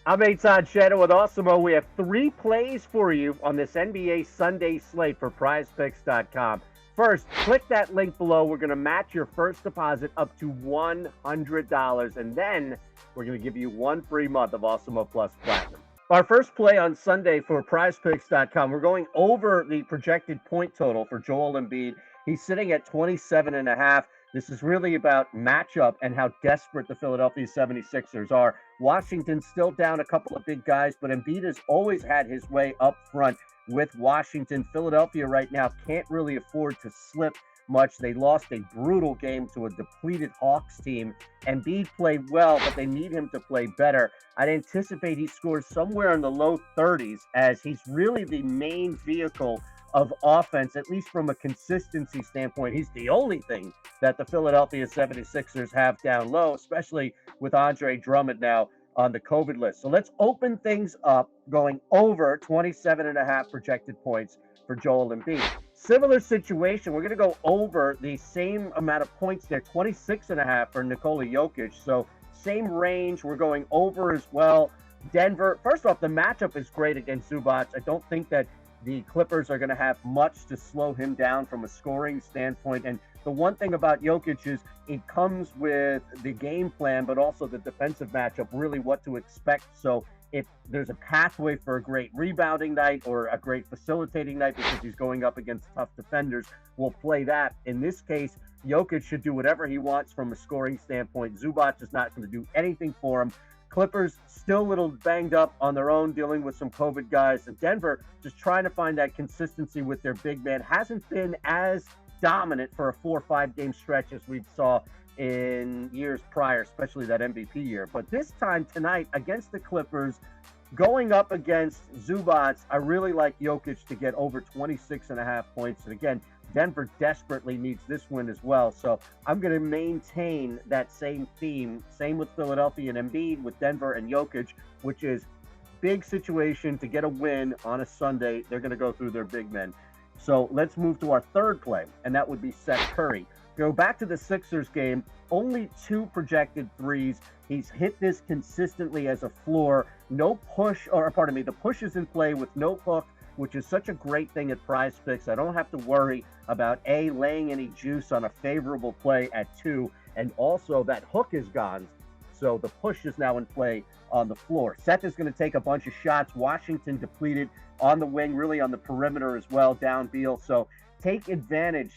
I'm Eitan Shadow with Awesemo. We have 3 plays for you on this NBA Sunday slate for PrizePicks.com. First, click that link below. We're going to match your first deposit up to $100, and then we're going to give you 1 free month of Awesemo Plus Platinum. Our first play on Sunday for PrizePicks.com, we're going over the projected point total for Joel Embiid. He's sitting at 27.5. This is really about matchup and how desperate the Philadelphia 76ers are. Washington's still down a couple of big guys, but Embiid has always had his way up front with Washington. Philadelphia right now can't really afford to slip much. They lost a brutal game to a depleted Hawks team. Embiid played well, but they need him to play better. I'd anticipate he scores somewhere in the low 30s as he's really the main vehicle of offense, at least from a consistency standpoint. He's the only thing that the Philadelphia 76ers have down low, especially with Andre Drummond now on the COVID list. So let's open things up going over 27.5 projected points for Joel Embiid. Similar situation. We're going to go over the same amount of points there, 26.5 for Nikola Jokic. So same range. We're going over as well. Denver, first off, the matchup is great against Zubac. I don't think that the Clippers are going to have much to slow him down from a scoring standpoint. And the one thing about Jokic is it comes with the game plan, but also the defensive matchup, really what to expect. So if there's a pathway for a great rebounding night or a great facilitating night because he's going up against tough defenders, we'll play that. In this case, Jokic should do whatever he wants from a scoring standpoint. Zubac is not going to do anything for him. Clippers still a little banged up on their own, dealing with some COVID guys. And Denver just trying to find that consistency with their big man. Hasn't been as dominant for a 4 or 5 game stretch as we saw in years prior, especially that MVP year. But this time tonight against the Clippers, going up against Zubac, I really like Jokic to get over 26.5 points. And again, Denver desperately needs this win as well. So I'm going to maintain that same theme. Same with Philadelphia and Embiid, with Denver and Jokic, which is big situation to get a win on a Sunday. They're going to go through their big men. So let's move to our third play, and that would be Seth Curry. Go back to the Sixers game, only 2 projected threes. He's hit this consistently as a floor. No push, or pardon me, the push is in play with no hook, which is such a great thing at PrizePicks. I don't have to worry about laying any juice on a favorable play at 2, and also that hook is gone. So the push is now in play on the floor. Seth is going to take a bunch of shots. Washington depleted on the wing, really on the perimeter as well, down Beal. So take advantage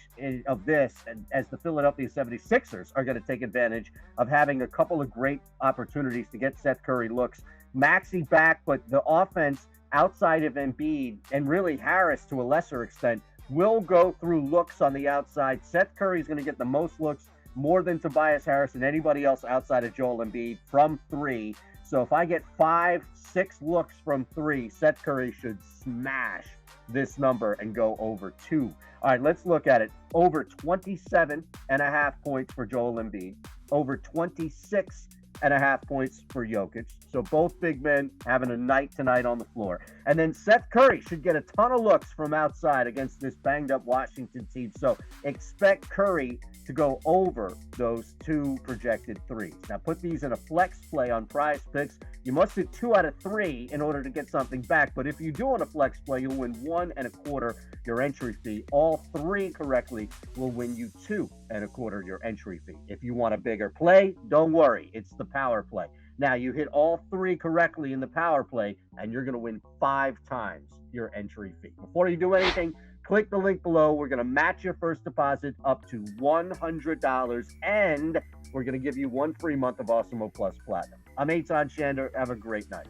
of this, and as the Philadelphia 76ers are going to take advantage of having a couple of great opportunities to get Seth Curry looks. Maxey back, but the offense outside of Embiid, and really Harris to a lesser extent, will go through looks on the outside. Seth Curry is going to get the most looks, more than Tobias Harris and anybody else outside of Joel Embiid from 3. So if I get 5, 6 looks from 3, Seth Curry should smash this number and go over 2. All right, let's look at it. Over 27.5 points for Joel Embiid. Over 26.5 points for Jokic. So both big men having a night tonight on the floor. And then Seth Curry should get a ton of looks from outside against this banged up Washington team. So expect Curry to go over those 2 projected threes. Now put these in a flex play on PrizePicks. You must hit 2 out of 3 in order to get something back. But if you do on a flex play, you'll win 1.25 your entry fee. All 3 correctly will win you 2.25 your entry fee. If you want a bigger play, don't worry. It's the power play. Now you hit all 3 correctly in the power play, and you're going to win 5 times your entry fee. Before you do anything, click the link below. We're going to match your first deposit up to $100, and we're going to give you 1 free month of Awesemo Plus Platinum. I'm Eitan Shander. Have a great night.